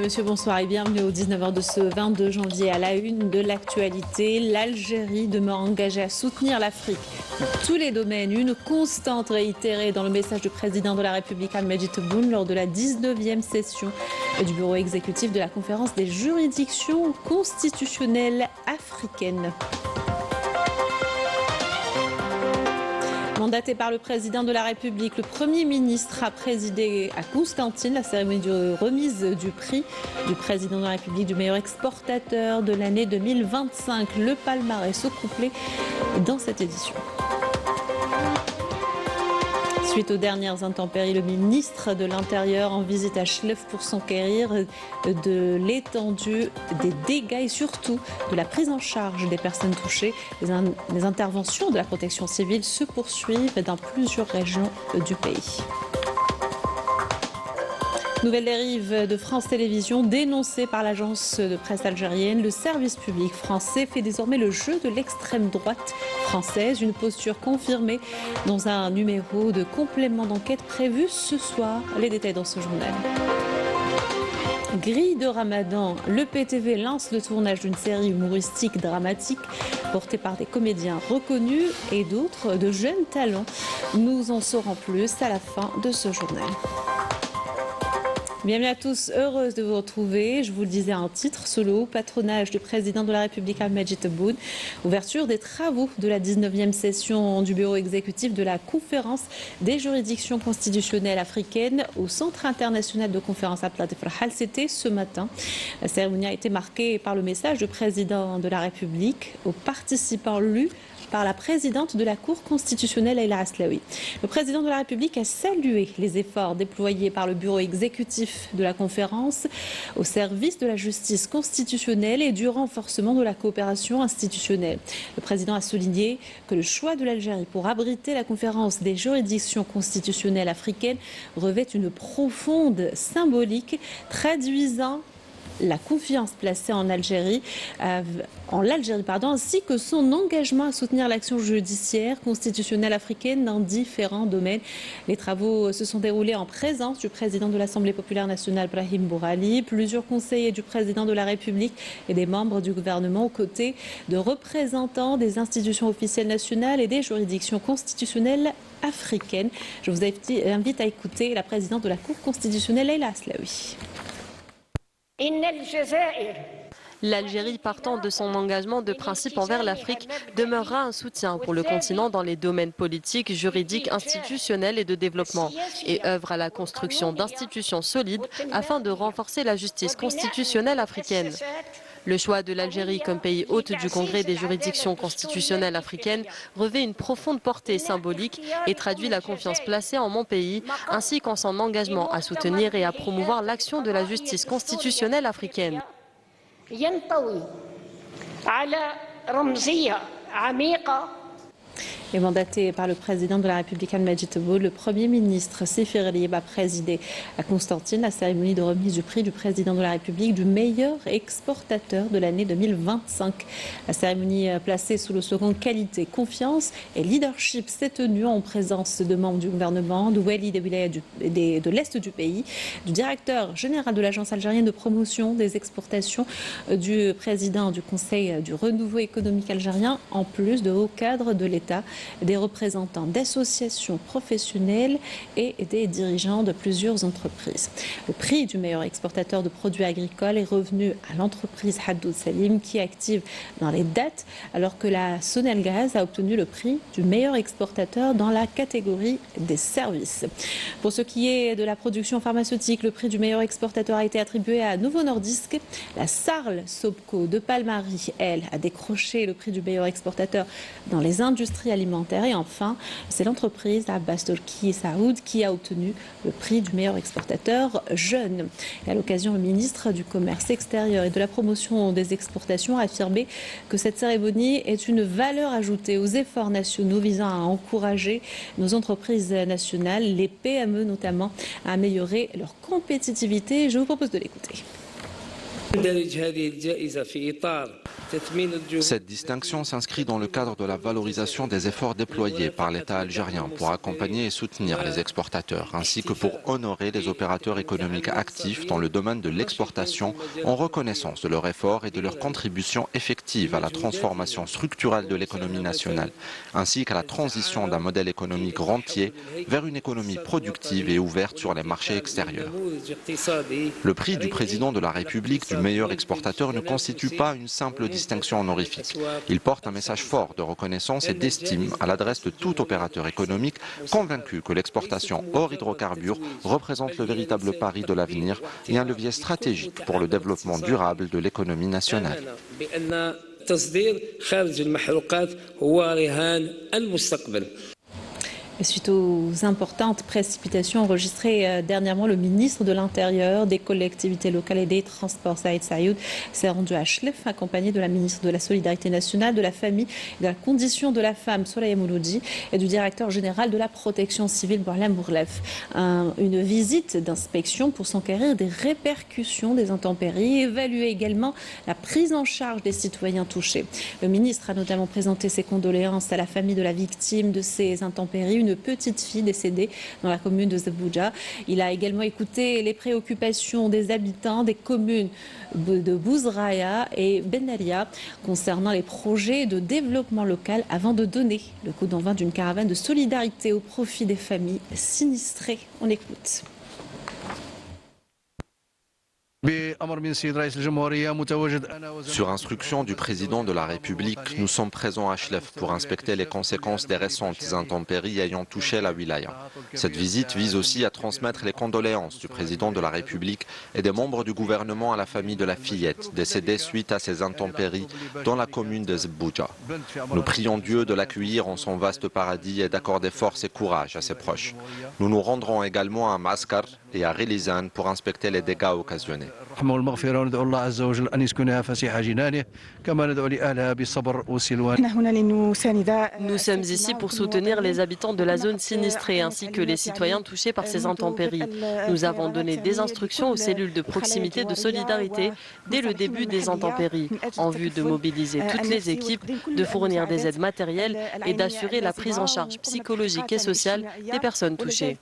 Monsieur, bonsoir et bienvenue au 19h de ce 22 janvier. À la une de l'actualité, l'Algérie demeure engagée à soutenir l'Afrique dans tous les domaines. Une constante réitérée dans le message du président de la République, Al-Majid Tebboune, lors de la 19e session du bureau exécutif de la conférence des juridictions constitutionnelles africaines. Mandaté par le président de la République, le Premier ministre a présidé à Constantine la cérémonie de remise du prix du président de la République du meilleur exportateur de l'année 2025. Le palmarès au complet dans cette édition. Suite aux dernières intempéries, le ministre de l'Intérieur en visite à Chlef pour s'enquérir de l'étendue des dégâts et surtout de la prise en charge des personnes touchées. Les interventions de la protection civile se poursuivent dans plusieurs régions du pays. Nouvelle dérive de France Télévisions dénoncée par l'agence de presse algérienne. Le service public français fait désormais le jeu de l'extrême droite française. Une posture confirmée dans un numéro de complément d'enquête prévu ce soir. Les détails dans ce journal. Grille de Ramadan, le PTV lance le tournage d'une série humoristique dramatique portée par des comédiens reconnus et d'autres de jeunes talents. Nous en saurons plus à la fin de ce journal. Bienvenue à tous, heureuse de vous retrouver. Je vous le disais en titre, sous le haut patronage du président de la République, Al-Majid Tebboune, ouverture des travaux de la 19e session du bureau exécutif de la conférence des juridictions constitutionnelles africaines au Centre international de conférence à Plateau. C'était ce matin. La cérémonie a été marquée par le message du président de la République aux participants lus par la présidente de la Cour constitutionnelle, Leïla Aslaoui. Le président de la République a salué les efforts déployés par le bureau exécutif de la conférence au service de la justice constitutionnelle et du renforcement de la coopération institutionnelle. Le président a souligné que le choix de l'Algérie pour abriter la conférence des juridictions constitutionnelles africaines revêt une profonde symbolique, traduisant la confiance placée en l'Algérie, ainsi que son engagement à soutenir l'action judiciaire constitutionnelle africaine dans différents domaines. Les travaux se sont déroulés en présence du président de l'Assemblée populaire nationale, Brahim Bourali, plusieurs conseillers du président de la République et des membres du gouvernement, aux côtés de représentants des institutions officielles nationales et des juridictions constitutionnelles africaines. Je vous invite à écouter la présidente de la Cour constitutionnelle, Leïla Aslaoui. L'Algérie, partant de son engagement de principe envers l'Afrique, demeurera un soutien pour le continent dans les domaines politiques, juridiques, institutionnels et de développement, et œuvre à la construction d'institutions solides afin de renforcer la justice constitutionnelle africaine. Le choix de l'Algérie comme pays hôte du Congrès des juridictions constitutionnelles africaines revêt une profonde portée symbolique et traduit la confiance placée en mon pays, ainsi qu'en son engagement à soutenir et à promouvoir l'action de la justice constitutionnelle africaine. Et mandaté par le président de la République, Al-Majid Tebboune, le Premier ministre Sefi Ghalieb a présidé à Constantine la cérémonie de remise du prix du président de la République du meilleur exportateur de l'année 2025. La cérémonie placée sous le slogan Qualité, confiance et leadership s'est tenue en présence de membres du gouvernement, de Wali des wilayas de l'Est du pays, du directeur général de l'Agence algérienne de promotion des exportations, du président du Conseil du renouveau économique algérien, en plus de hauts cadres de l'État, des représentants d'associations professionnelles et des dirigeants de plusieurs entreprises. Le prix du meilleur exportateur de produits agricoles est revenu à l'entreprise Haddoud Salim, qui est active dans les dattes, alors que la Sonelgaz a obtenu le prix du meilleur exportateur dans la catégorie des services. Pour ce qui est de la production pharmaceutique, le prix du meilleur exportateur a été attribué à Novo Nordisk. La Sarl Sobco de Palmarie, elle, a décroché le prix du meilleur exportateur dans les industries alimentaires. Et enfin, c'est l'entreprise Abbas Turki Saoud qui a obtenu le prix du meilleur exportateur jeune. Et à l'occasion, le ministre du Commerce extérieur et de la promotion des exportations a affirmé que cette cérémonie est une valeur ajoutée aux efforts nationaux visant à encourager nos entreprises nationales, les PME notamment, à améliorer leur compétitivité. Je vous propose de l'écouter. Cette distinction s'inscrit dans le cadre de la valorisation des efforts déployés par l'État algérien pour accompagner et soutenir les exportateurs, ainsi que pour honorer les opérateurs économiques actifs dans le domaine de l'exportation en reconnaissance de leurs efforts et de leur contribution effective à la transformation structurelle de l'économie nationale, ainsi qu'à la transition d'un modèle économique rentier vers une économie productive et ouverte sur les marchés extérieurs. Le prix du président de la République du meilleur exportateur ne constitue pas une simple distinction honorifique. Il porte un message fort de reconnaissance et d'estime à l'adresse de tout opérateur économique convaincu que l'exportation hors hydrocarbures représente le véritable pari de l'avenir et un levier stratégique pour le développement durable de l'économie nationale. Suite aux importantes précipitations enregistrées dernièrement, le ministre de l'Intérieur, des collectivités locales et des Transports, Saïd Saïoud, s'est rendu à Chlef, accompagné de la ministre de la Solidarité nationale, de la Famille et de la Condition de la Femme, Soraya Mouloudji, et du directeur général de la Protection civile, Boualem Bourlef. Une visite d'inspection pour s'enquérir des répercussions des intempéries et évaluer également la prise en charge des citoyens touchés. Le ministre a notamment présenté ses condoléances à la famille de la victime de ces intempéries, une petite fille décédée dans la commune de Zebouja. Il a également écouté les préoccupations des habitants des communes de Bouzraya et Benalia concernant les projets de développement local avant de donner le coup d'envoi d'une caravane de solidarité au profit des familles sinistrées. On écoute. Sur instruction du président de la République, nous sommes présents à Chlef pour inspecter les conséquences des récentes intempéries ayant touché la wilaya. Cette visite vise aussi à transmettre les condoléances du président de la République et des membres du gouvernement à la famille de la fillette décédée suite à ces intempéries dans la commune de Zebouja. Nous prions Dieu de l'accueillir en son vaste paradis et d'accorder force et courage à ses proches. Nous nous rendrons également à Maskar et à Relizane pour inspecter les dégâts occasionnés. Nous sommes ici pour soutenir les habitants de la zone sinistrée ainsi que les citoyens touchés par ces intempéries. Nous avons donné des instructions aux cellules de proximité de solidarité dès le début des intempéries en vue de mobiliser toutes les équipes, de fournir des aides matérielles et d'assurer la prise en charge psychologique et sociale des personnes touchées.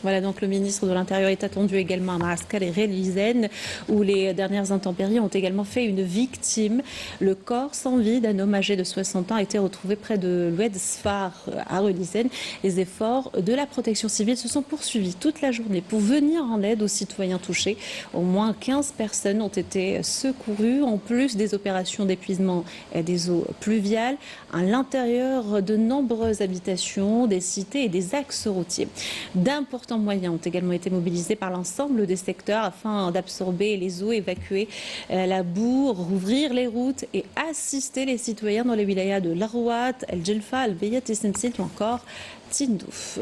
Voilà, donc le ministre de l'Intérieur est attendu également à Maaskal et Relizane, où les dernières intempéries ont également fait une victime. Le corps sans vie d'un homme âgé de 60 ans a été retrouvé près de l'Oued Sfar à Relizane. Les efforts de la protection civile se sont poursuivis toute la journée pour venir en aide aux citoyens touchés. Au moins 15 personnes ont été secourues, en plus des opérations d'épuisement des eaux pluviales à l'intérieur de nombreuses habitations, des cités et des axes routiers. D'importants moyens ont également été mobilisés par l'ensemble des secteurs afin d'absorber les eaux, évacuer la boue, rouvrir les routes et assister les citoyens dans les wilayas de Larouat, El Djelfa, El Beyat et Sensit ou encore Tindouf.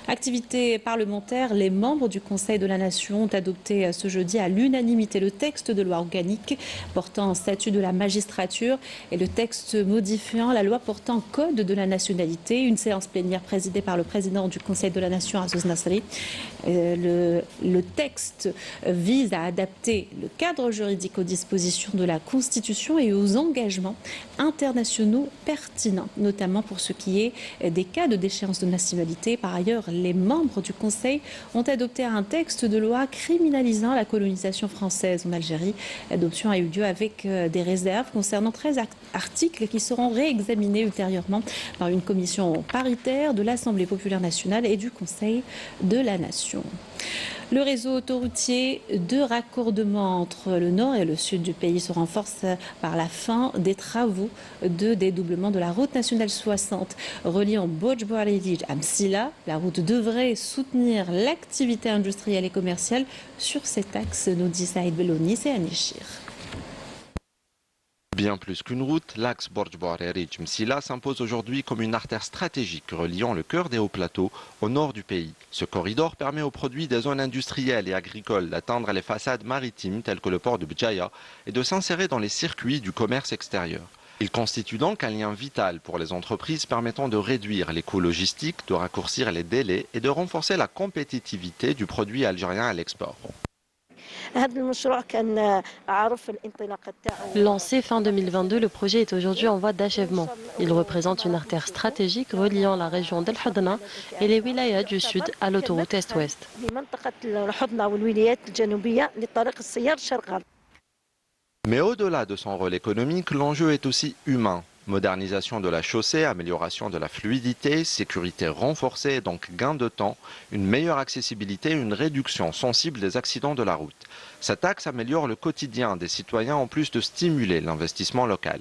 Activité parlementaire, les membres du Conseil de la Nation ont adopté ce jeudi à l'unanimité le texte de loi organique portant statut de la magistrature et le texte modifiant la loi portant code de la nationalité. Une séance plénière présidée par le président du Conseil de la Nation, Azouz Nasri. Le texte vise à adapter le cadre juridique aux dispositions de la Constitution et aux engagements internationaux pertinents, notamment pour ce qui est des cas de déchéance de nationalité. Par ailleurs, les membres du Conseil ont adopté un texte de loi criminalisant la colonisation française en Algérie. L'adoption a eu lieu avec des réserves concernant 13 articles qui seront réexaminés ultérieurement par une commission paritaire de l'Assemblée populaire nationale et du Conseil de la Nation. Le réseau autoroutier de raccordement entre le nord et le sud du pays se renforce par la fin des travaux de dédoublement de la route nationale 60 reliant Bojboaridi à Msila. La route devrait soutenir l'activité industrielle et commerciale sur cet axe, nous dit Saïd Belouni et Anishir. Bien plus qu'une route, l'axe Borj-Boareri-Msila s'impose aujourd'hui comme une artère stratégique reliant le cœur des hauts plateaux au nord du pays. Ce corridor permet aux produits des zones industrielles et agricoles d'atteindre les façades maritimes telles que le port de Bjaya et de s'insérer dans les circuits du commerce extérieur. Il constitue donc un lien vital pour les entreprises permettant de réduire les coûts logistiques, de raccourcir les délais et de renforcer la compétitivité du produit algérien à l'export. Lancé fin 2022, le projet est aujourd'hui en voie d'achèvement. Il représente une artère stratégique reliant la région d'El Hadna et les wilayas du sud à l'autoroute Est-Ouest. Mais au-delà de son rôle économique, l'enjeu est aussi humain. Modernisation de la chaussée, amélioration de la fluidité, sécurité renforcée et donc gain de temps, une meilleure accessibilité, une réduction sensible des accidents de la route. Cet axe améliore le quotidien des citoyens en plus de stimuler l'investissement local.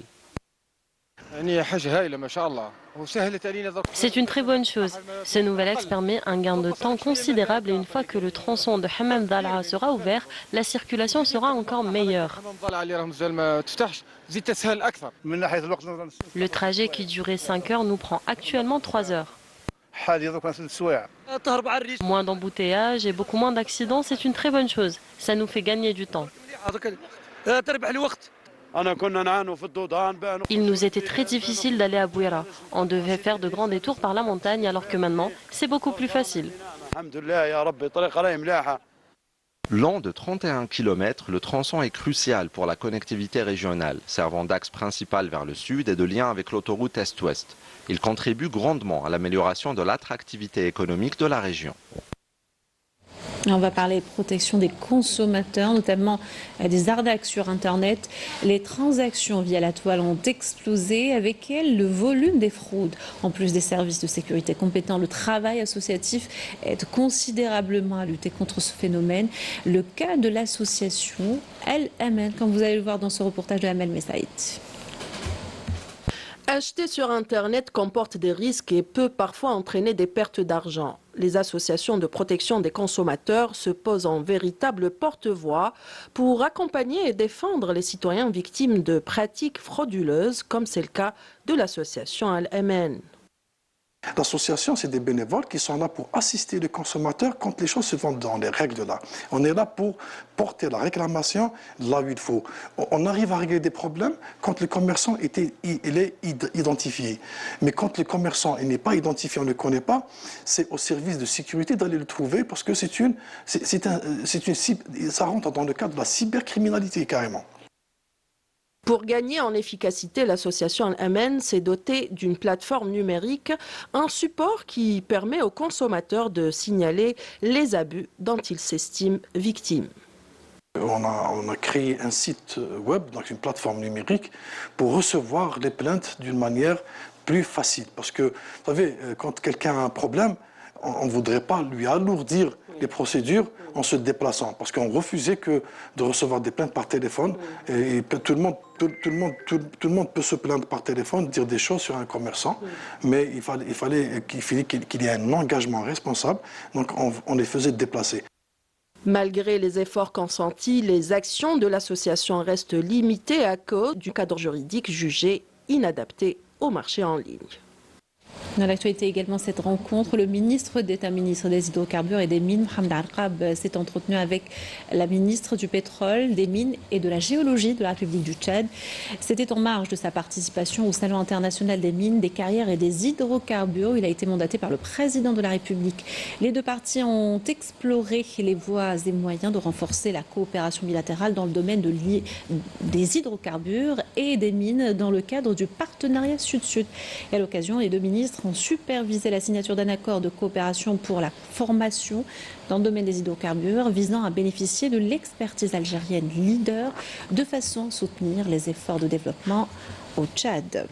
C'est une très bonne chose. Ce nouvel axe permet un gain de temps considérable et une fois que le tronçon de Hammam Dal'a sera ouvert, la circulation sera encore meilleure. Le trajet qui durait 5 heures nous prend actuellement 3 heures. Moins d'embouteillages et beaucoup moins d'accidents, c'est une très bonne chose. Ça nous fait gagner du temps. Il nous était très difficile d'aller à Bouira. On devait faire de grands détours par la montagne alors que maintenant, c'est beaucoup plus facile. Long de 31 km, le tronçon est crucial pour la connectivité régionale, servant d'axe principal vers le sud et de lien avec l'autoroute Est-Ouest. Il contribue grandement à l'amélioration de l'attractivité économique de la région. On va parler de protection des consommateurs, notamment des arnaques sur Internet. Les transactions via la toile ont explosé, avec elles le volume des fraudes. En plus des services de sécurité compétents, le travail associatif aide considérablement à lutter contre ce phénomène. Le cas de l'association El Amen, comme vous allez le voir dans ce reportage de Amel Messaïd. Acheter sur Internet comporte des risques et peut parfois entraîner des pertes d'argent. Les associations de protection des consommateurs se posent en véritable porte-voix pour accompagner et défendre les citoyens victimes de pratiques frauduleuses, comme c'est le cas de l'association Al-Amen. L'association, c'est des bénévoles qui sont là pour assister les consommateurs quand les choses se font dans les règles de l'art. On est là pour porter la réclamation là où il faut. On arrive à régler des problèmes quand le commerçant est identifié. Mais quand le commerçant n'est pas identifié, on ne le connaît pas, c'est au service de sécurité d'aller le trouver parce que ça rentre dans le cadre de la cybercriminalité carrément. Pour gagner en efficacité, l'association Al-Amen s'est dotée d'une plateforme numérique, un support qui permet aux consommateurs de signaler les abus dont ils s'estiment victimes. On a créé un site web, donc une plateforme numérique, pour recevoir les plaintes d'une manière plus facile. Parce que, vous savez, quand quelqu'un a un problème, on ne voudrait pas lui alourdir les procédures en se déplaçant. Parce qu'on refusait de recevoir des plaintes par téléphone. Et tout le monde peut se plaindre par téléphone, dire des choses sur un commerçant. Mais il fallait qu'il y ait un engagement responsable. Donc on les faisait déplacer. Malgré les efforts consentis, les actions de l'association restent limitées à cause du cadre juridique jugé inadapté au marché en ligne. Dans l'actualité également, cette rencontre, le ministre d'État, ministre des Hydrocarbures et des Mines, Mohamed Arqab, s'est entretenu avec la ministre du Pétrole, des Mines et de la Géologie de la République du Tchad. C'était en marge de sa participation au Salon international des mines, des carrières et des hydrocarbures. Il a été mandaté par le président de la République. Les deux parties ont exploré les voies et moyens de renforcer la coopération bilatérale dans le domaine des hydrocarbures et des mines dans le cadre du partenariat Sud-Sud. Et à l'occasion, les deux ministres ont supervisé la signature d'un accord de coopération pour la formation dans le domaine des hydrocarbures visant à bénéficier de l'expertise algérienne leader de façon à soutenir les efforts de développement au Tchad.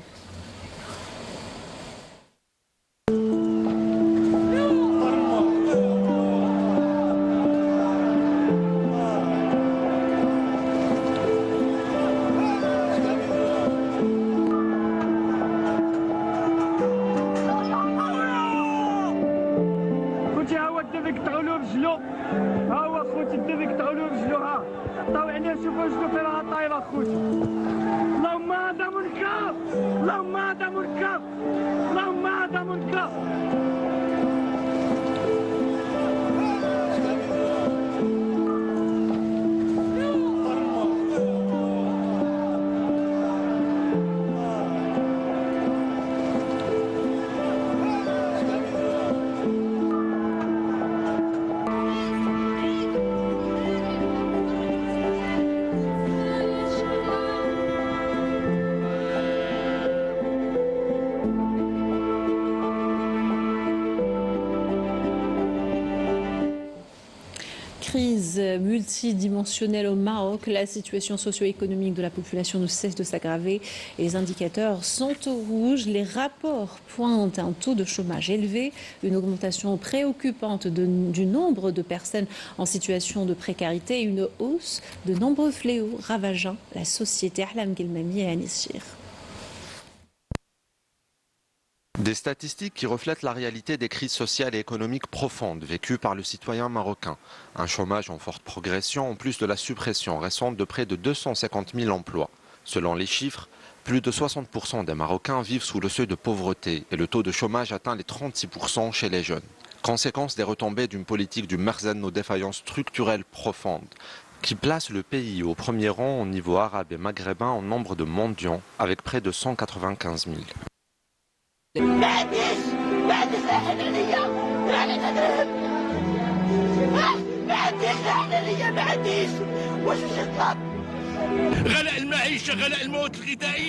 crise multidimensionnelle au Maroc. La situation socio-économique de la population ne cesse de s'aggraver et les indicateurs sont au rouge. Les rapports pointent un taux de chômage élevé, une augmentation préoccupante du nombre de personnes en situation de précarité et une hausse de nombreux fléaux ravageant la société. Ahlam Guilmami et Anis Chir. Des statistiques qui reflètent la réalité des crises sociales et économiques profondes vécues par le citoyen marocain. Un chômage en forte progression en plus de la suppression récente de près de 250 000 emplois. Selon les chiffres, plus de 60% des Marocains vivent sous le seuil de pauvreté et le taux de chômage atteint les 36% chez les jeunes. Conséquence des retombées d'une politique du Merzen aux défaillances structurelles profondes qui place le pays au premier rang au niveau arabe et maghrébin en nombre de mendiants avec près de 195 000.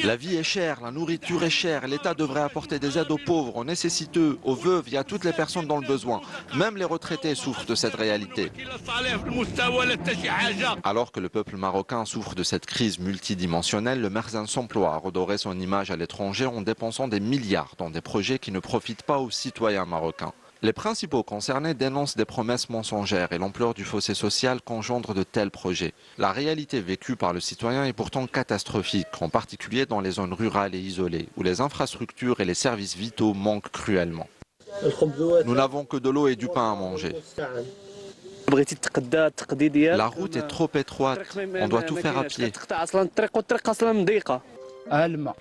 La vie est chère, la nourriture est chère, l'État devrait apporter des aides aux pauvres, aux nécessiteux, aux veuves et à toutes les personnes dans le besoin. Même les retraités souffrent de cette réalité. Alors que le peuple marocain souffre de cette crise multidimensionnelle, le Merzen s'emploie à redorer son image à l'étranger en dépensant des milliards dans des projets qui ne profitent pas aux citoyens marocains. Les principaux concernés dénoncent des promesses mensongères et l'ampleur du fossé social qu'engendrent de tels projets. La réalité vécue par le citoyen est pourtant catastrophique, en particulier dans les zones rurales et isolées, où les infrastructures et les services vitaux manquent cruellement. Nous n'avons que de l'eau et du pain à manger. La route est trop étroite, on doit tout faire à pied.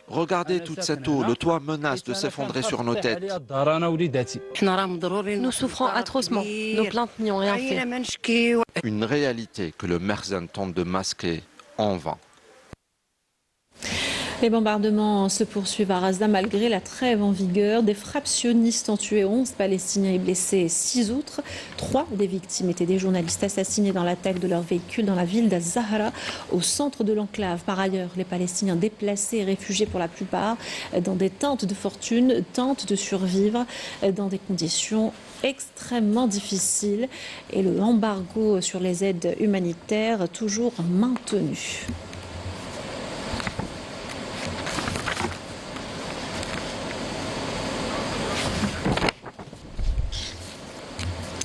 Regardez toute cette eau, le toit menace de s'effondrer sur nos têtes. Nous souffrons atrocement, nos plaintes n'y ont rien fait. Une réalité que le Merzen tente de masquer en vain. Les bombardements se poursuivent à Rasda malgré la trêve en vigueur. Des frappes sionistes ont tué 11 Palestiniens et blessé 6 autres. 3 des victimes étaient des journalistes assassinés dans l'attaque de leur véhicule dans la ville d'Az-Zahra, au centre de l'enclave. Par ailleurs, les Palestiniens déplacés et réfugiés pour la plupart dans des tentes de fortune tentent de survivre dans des conditions extrêmement difficiles. Et le embargo sur les aides humanitaires toujours maintenu.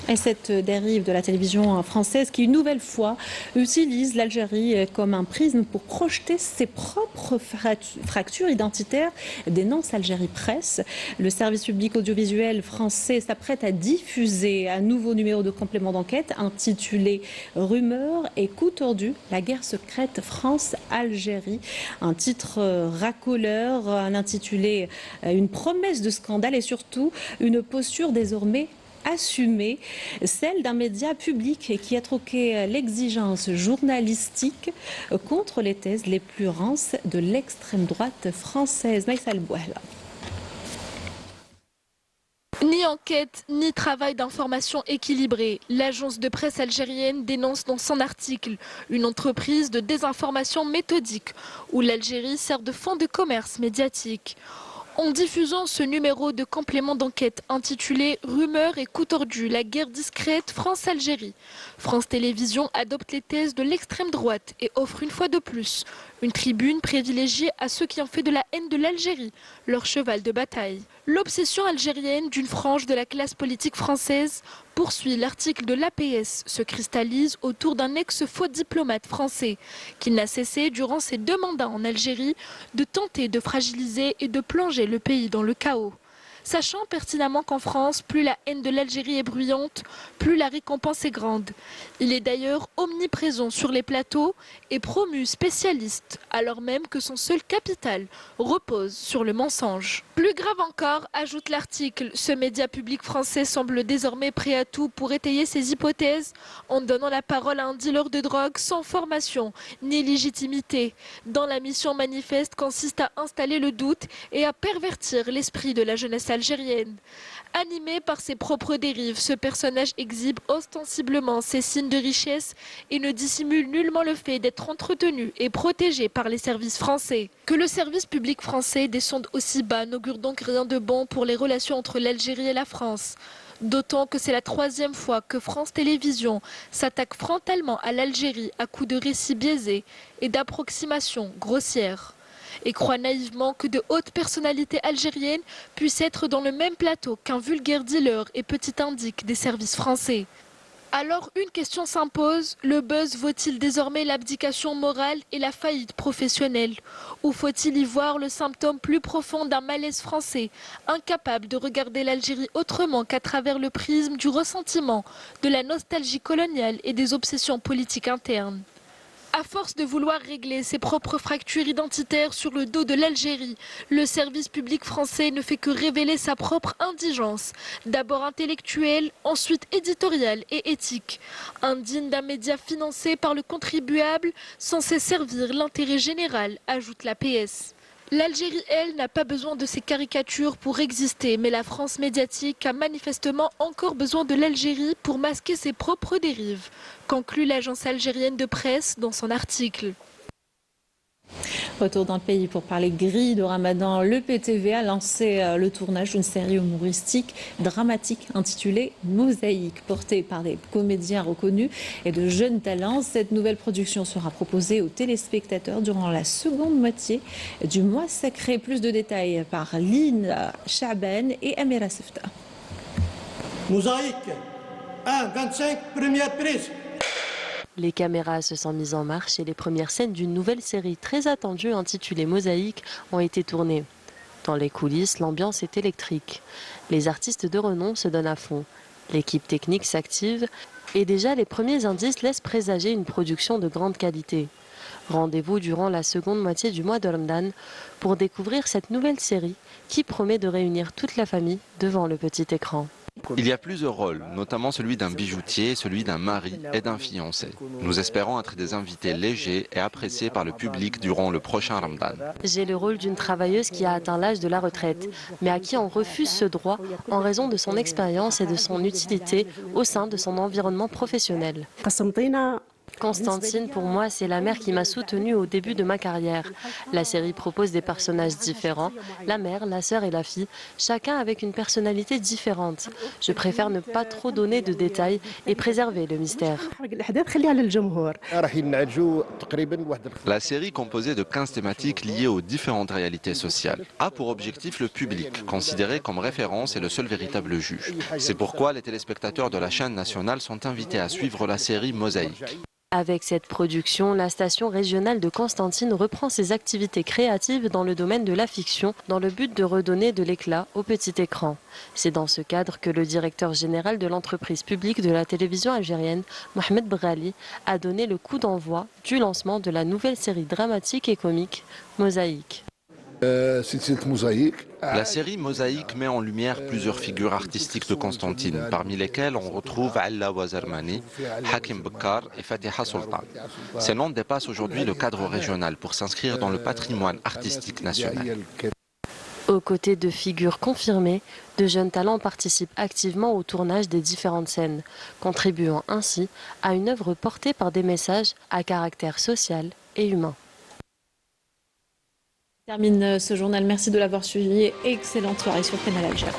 Et cette dérive de la télévision française qui, une nouvelle fois, utilise l'Algérie comme un prisme pour projeter ses propres fractures identitaires, dénonce Algérie Presse. Le service public audiovisuel français s'apprête à diffuser un nouveau numéro de complément d'enquête intitulé « Rumeurs et coups tordus, la guerre secrète France-Algérie ». Un titre racoleur, un intitulé « Une promesse de scandale » et surtout une posture désormais assumée, celle d'un média public qui a troqué l'exigence journalistique contre les thèses les plus rances de l'extrême droite française. Maïssa Bouhla. Ni enquête, ni travail d'information équilibré. L'agence de presse algérienne dénonce dans son article une entreprise de désinformation méthodique où l'Algérie sert de fonds de commerce médiatique. En diffusant ce numéro de complément d'enquête intitulé « Rumeurs et coups tordus, la guerre discrète France-Algérie », France Télévisions adopte les thèses de l'extrême droite et offre une fois de plus une tribune privilégiée à ceux qui ont fait de la haine de l'Algérie leur cheval de bataille. L'obsession algérienne d'une frange de la classe politique française poursuit l'article de l'APS, se cristallise autour d'un ex-faux diplomate français qui n'a cessé, durant ses 2 mandats en Algérie, de tenter de fragiliser et de plonger le pays dans le chaos. Sachant pertinemment qu'en France, plus la haine de l'Algérie est bruyante, plus la récompense est grande. Il est d'ailleurs omniprésent sur les plateaux et promu spécialiste, alors même que son seul capital repose sur le mensonge. Plus grave encore, ajoute l'article, ce média public français semble désormais prêt à tout pour étayer ses hypothèses en donnant la parole à un dealer de drogue sans formation ni légitimité, dont la mission manifeste consiste à installer le doute et à pervertir l'esprit de la jeunesse algérienne. Animé par ses propres dérives, ce personnage exhibe ostensiblement ses signes de richesse et ne dissimule nullement le fait d'être entretenu et protégé par les services français. Que le service public français descende aussi bas n'augure donc rien de bon pour les relations entre l'Algérie et la France. D'autant que c'est la 3e fois que France Télévisions s'attaque frontalement à l'Algérie à coups de récits biaisés et d'approximations grossières. Et croit naïvement que de hautes personnalités algériennes puissent être dans le même plateau qu'un vulgaire dealer et petit indique des services français. Alors une question s'impose, le buzz vaut-il désormais l'abdication morale et la faillite professionnelle? Ou faut-il y voir le symptôme plus profond d'un malaise français, incapable de regarder l'Algérie autrement qu'à travers le prisme du ressentiment, de la nostalgie coloniale et des obsessions politiques internes? À force de vouloir régler ses propres fractures identitaires sur le dos de l'Algérie, le service public français ne fait que révéler sa propre indigence, d'abord intellectuelle, ensuite éditoriale et éthique. Indigne d'un média financé par le contribuable, censé servir l'intérêt général, ajoute la PS. L'Algérie, elle, n'a pas besoin de ces caricatures pour exister, mais la France médiatique a manifestement encore besoin de l'Algérie pour masquer ses propres dérives, conclut l'agence algérienne de presse dans son article. Retour dans le pays pour parler grille de Ramadan. Le PTV a lancé le tournage d'une série humoristique dramatique intitulée Mosaïque, portée par des comédiens reconnus et de jeunes talents. Cette nouvelle production sera proposée aux téléspectateurs durant la seconde moitié du mois sacré. Plus de détails par Lina Chaban et Amira Sefta. Mosaïque 1-25, première prise. Les caméras se sont mises en marche et les premières scènes d'une nouvelle série très attendue intitulée Mosaïque ont été tournées. Dans les coulisses, l'ambiance est électrique. Les artistes de renom se donnent à fond. L'équipe technique s'active et déjà les premiers indices laissent présager une production de grande qualité. Rendez-vous durant la seconde moitié du mois de Ramadan pour découvrir cette nouvelle série qui promet de réunir toute la famille devant le petit écran. Il y a plusieurs rôles, notamment celui d'un bijoutier, celui d'un mari et d'un fiancé. Nous espérons être des invités légers et appréciés par le public durant le prochain Ramadan. J'ai le rôle d'une travailleuse qui a atteint l'âge de la retraite, mais à qui on refuse ce droit en raison de son expérience et de son utilité au sein de son environnement professionnel. Constantine, pour moi, c'est la mère qui m'a soutenue au début de ma carrière. La série propose des personnages différents, la mère, la sœur et la fille, chacun avec une personnalité différente. Je préfère ne pas trop donner de détails et préserver le mystère. La série, composée de 15 thématiques liées aux différentes réalités sociales, a pour objectif le public, considéré comme référence et le seul véritable juge. C'est pourquoi les téléspectateurs de la chaîne nationale sont invités à suivre la série Mosaïque. Avec cette production, la station régionale de Constantine reprend ses activités créatives dans le domaine de la fiction dans le but de redonner de l'éclat au petit écran. C'est dans ce cadre que le directeur général de l'entreprise publique de la télévision algérienne, Mohamed Brali, a donné le coup d'envoi du lancement de la nouvelle série dramatique et comique Mosaïque. La série Mosaïque met en lumière plusieurs figures artistiques de Constantine, parmi lesquelles on retrouve Alla Wazarmani, Hakim Bekkar et Fatiha Sultan. Ces noms dépassent aujourd'hui le cadre régional pour s'inscrire dans le patrimoine artistique national. Aux côtés de figures confirmées, de jeunes talents participent activement au tournage des différentes scènes, contribuant ainsi à une œuvre portée par des messages à caractère social et humain. Termine ce journal. Merci de l'avoir suivi. Excellente soirée sur Canal Algérie.